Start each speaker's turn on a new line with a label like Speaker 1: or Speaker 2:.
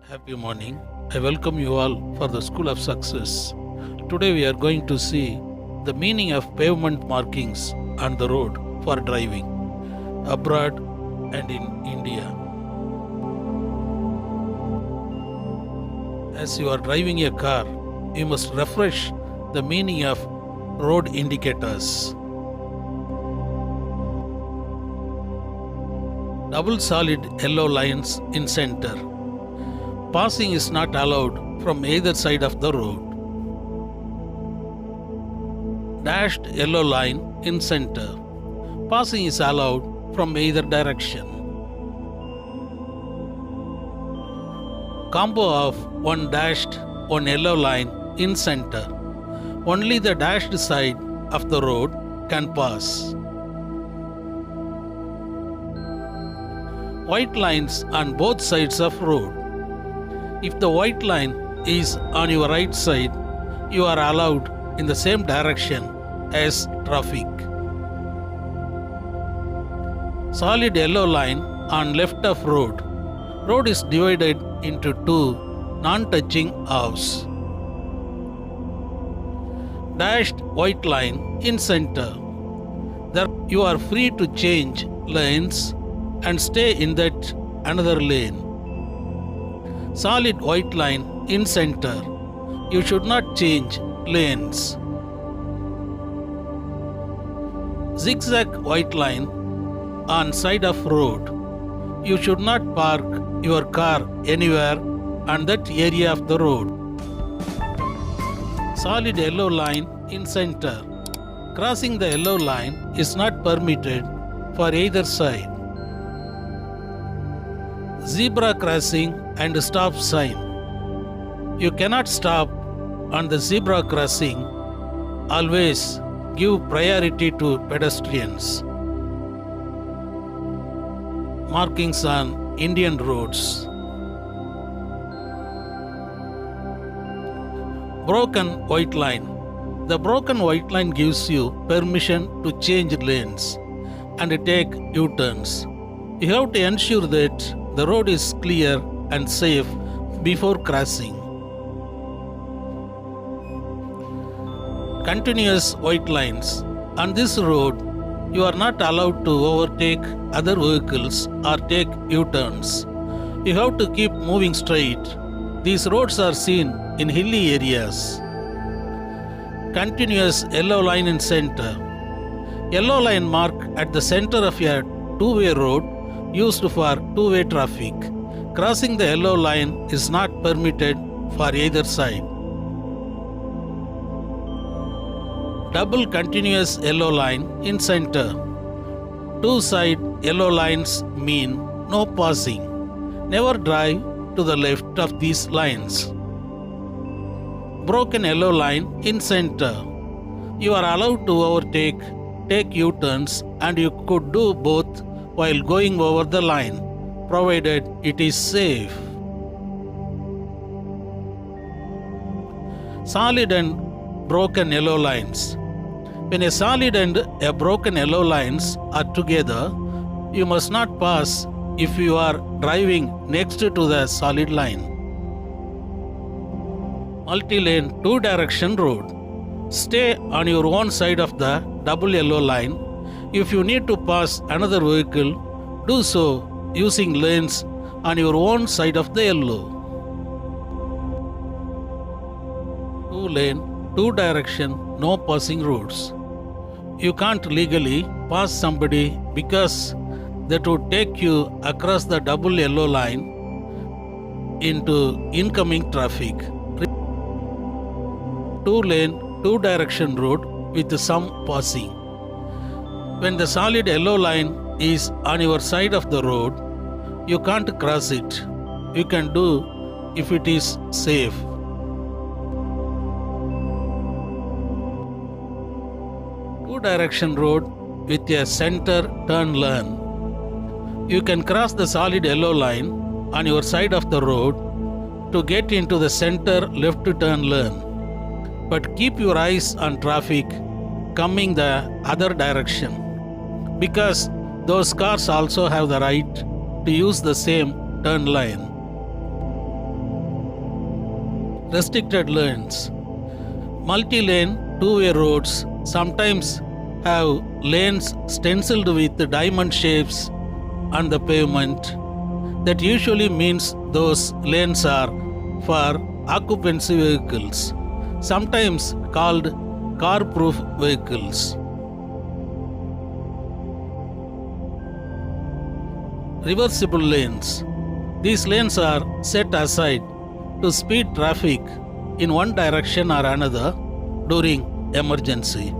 Speaker 1: Happy morning. I welcome you all for the School of Success. Today we are going to see the meaning of pavement markings on the road for driving abroad and in India. As you are driving a car, you must refresh the meaning of road indicators. Double solid yellow lines in center. Passing is not allowed from either side of the road. Dashed yellow line in center. Passing is allowed from either direction. Combo of one dashed, one yellow line in center. Only the dashed side of the road can pass. White lines on both sides of road. If the white line is on your right side, you are allowed in the same direction as traffic. Solid yellow line on left of road. Road is divided into two non-touching halves. Dashed white line in center. There you are free to change lanes and stay in that another lane. Solid white line in center. You should not change lanes. Zigzag white line on side of road. You should not park your car anywhere on that area of the road. Solid yellow line in center. Crossing the yellow line is not permitted for either side. Zebra crossing and stop sign. You cannot stop on the zebra crossing. Always give priority to pedestrians. Markings on Indian roads. Broken white line. The broken white line gives you permission to change lanes and take U-turns. You have to ensure that the road is clear and safe before crossing. Continuous white lines. On this road, you are not allowed to overtake other vehicles or take U-turns. You have to keep moving straight. These roads are seen in hilly areas. Continuous yellow line in center. Yellow line mark at the center of a two-way road used for two-way traffic. Crossing the yellow line is not permitted for either side. Double continuous yellow line in center. Two side yellow lines mean no passing. Never drive to the left of these lines. Broken yellow line in center. You are allowed to overtake, take U-turns, and you could do both while going over the line, provided it is safe. Solid and broken yellow lines. When a solid and a broken yellow lines are together, you must not pass if you are driving next to the solid line. Multi-lane two-direction road. Stay on your own side of the double yellow line. If you need to pass another vehicle, do so using lanes on your own side of the yellow. Two-lane, two-direction, no passing roads. You can't legally pass somebody because that would take you across the double yellow line into incoming traffic. Two-lane, two-direction road with some passing. When the solid yellow line is on your side of the road, you can't cross it. You can do if it is safe. Two-direction road with a center turn lane. You can cross the solid yellow line on your side of the road to get into the center left turn lane. But keep your eyes on traffic coming the other direction, because those cars also have the right to use the same turn lane. Restricted lanes. Multi-lane two-way roads sometimes have lanes stenciled with diamond shapes on the pavement. That usually means those lanes are for occupancy vehicles, sometimes called car-proof vehicles. Reversible lanes. These lanes are set aside to speed traffic in one direction or another during emergency.